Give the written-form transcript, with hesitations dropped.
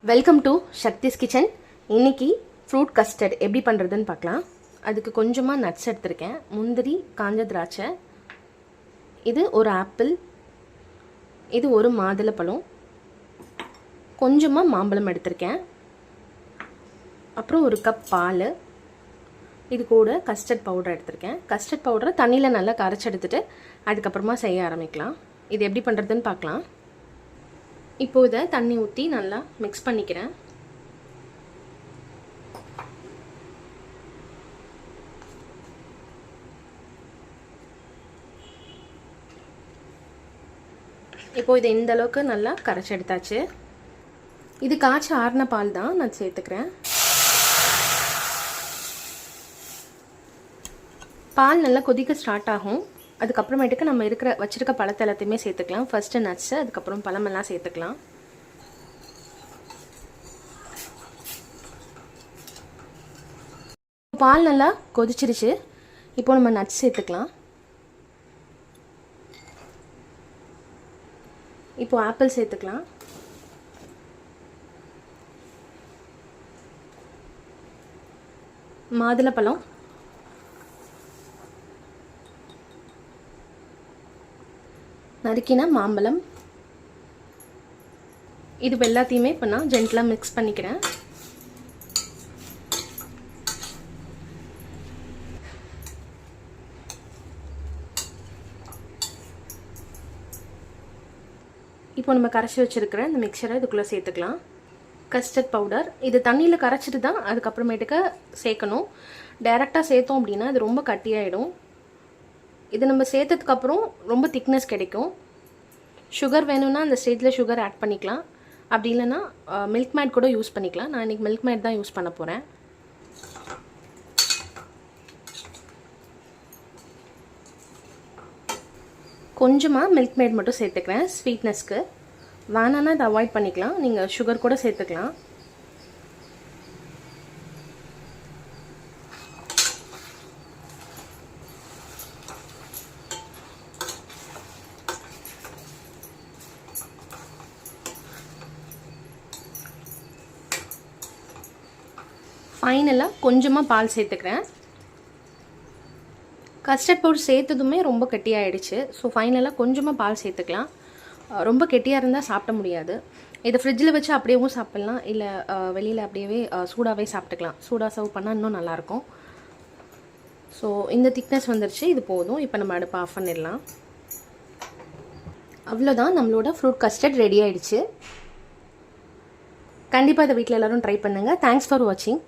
Welcome to Sakthi's kitchen. இன்னைக்கு fruit custard எப்படி பண்ணுறதுன்னு பார்க்கலாம். அதுக்கு கொஞ்சமாக நட்ஸ் எடுத்திருக்கேன். முந்திரி, காஞ்ச திராட்சை, இது ஒரு ஆப்பிள், இது ஒரு மாதுளப்பழம், கொஞ்சமாக மாம்பழம் எடுத்திருக்கேன், அப்புறம் ஒரு கப் பால், இது கூட கஸ்டர்ட் பவுடர் எடுத்திருக்கேன். கஸ்டர்ட் பவுடரை தண்ணியில் நல்லா கரைச்சி எடுத்துகிட்டு அதுக்கப்புறமா செய்ய ஆரம்பிக்கலாம். இது எப்படி பண்ணுறதுன்னு பார்க்கலாம். இப்போது இதை தண்ணி ஊற்றி நல்லா மிக்ஸ் பண்ணிக்கிறேன். இப்போது இது இந்த அளவுக்கு நல்லா கரைச்சி எடுத்தாச்சு. இது காய்ச்சி ஆறின பால் தான் நான் சேர்த்துக்கிறேன். பால் நல்லா கொதிக்க ஸ்டார்ட் ஆகும். அதுக்கப்புறமேட்டுக்கு நம்ம வச்சிருக்க பழத்தை எல்லாத்தையுமே சேர்த்துக்கலாம். ஃபர்ஸ்ட்டு நட்ஸு, அதுக்கப்புறம் பழமெல்லாம் சேர்த்துக்கலாம். பால் நல்லா கொதிச்சிருச்சு. இப்போ நம்ம நட்ஸ் சேர்த்துக்கலாம். இப்போ ஆப்பிள் சேர்த்துக்கலாம். மாதுளப்பழம், நறுக்கின மாம்பழம், இது எல்லாத்தையுமே இப்போ நான் ஜென்டலாக மிக்ஸ் பண்ணிக்கிறேன். இப்போ நம்ம கரைச்சி வச்சுருக்கிற இந்த மிக்சரை இதுக்குள்ளே சேர்த்துக்கலாம். கஸ்டர்ட் பவுடர், இது தண்ணியில் கரைச்சிட்டு தான் அதுக்கப்புறமேட்டுக்கு சேர்க்கணும். டைரெக்டாக சேர்த்தோம் அப்படின்னா அது ரொம்ப கட்டியாயிடும். இது நம்ம சேர்த்ததுக்கப்புறம் ரொம்ப திக்னஸ் கிடைக்கும். சுகர் வேணும்னா அந்த ஸ்டேஜில் சுகர் ஆட் பண்ணிக்கலாம். அப்படி இல்லைன்னா மில்க் மேட் கூட யூஸ் பண்ணிக்கலாம். நான் இன்றைக்கி மில்க் மேட் தான் யூஸ் பண்ண போகிறேன். கொஞ்சமாக மில்க் மேட் மட்டும் சேர்த்துக்கிறேன் ஸ்வீட்னஸ்க்கு. வேணான்னா இதை அவாய்ட் பண்ணிக்கலாம். நீங்கள் சுகர் கூட சேர்த்துக்கலாம். ஃபைனலாக கொஞ்சமாக பால் சேர்த்துக்கிறேன். கஸ்டர்ட் பவுடர் சேர்த்ததுமே ரொம்ப கெட்டியாகிடுச்சு. ஸோ ஃபைனலாக கொஞ்சமாக பால் சேர்த்துக்கலாம். ரொம்ப கெட்டியாக இருந்தால் சாப்பிட முடியாது. இதை ஃப்ரிட்ஜில் வச்சு அப்படியேவும் சாப்பிட்லாம், இல்லை வெளியில் அப்படியே சூடாகவே சாப்பிட்டுக்கலாம். சூடாக சர்வ் பண்ணால் இன்னும் நல்லாயிருக்கும். ஸோ இந்த திக்னஸ் வந்துருச்சு. இது போதும். இப்போ நம்ம அடுப்பை ஆஃப் பண்ணிடலாம். அவ்வளோதான், நம்மளோட ஃப்ரூட் கஸ்டர்ட் ரெடி ஆகிடுச்சு. கண்டிப்பாக இதை வீட்டில் எல்லோரும் ட்ரை பண்ணுங்கள். தேங்க்ஸ் ஃபார் வாட்சிங்.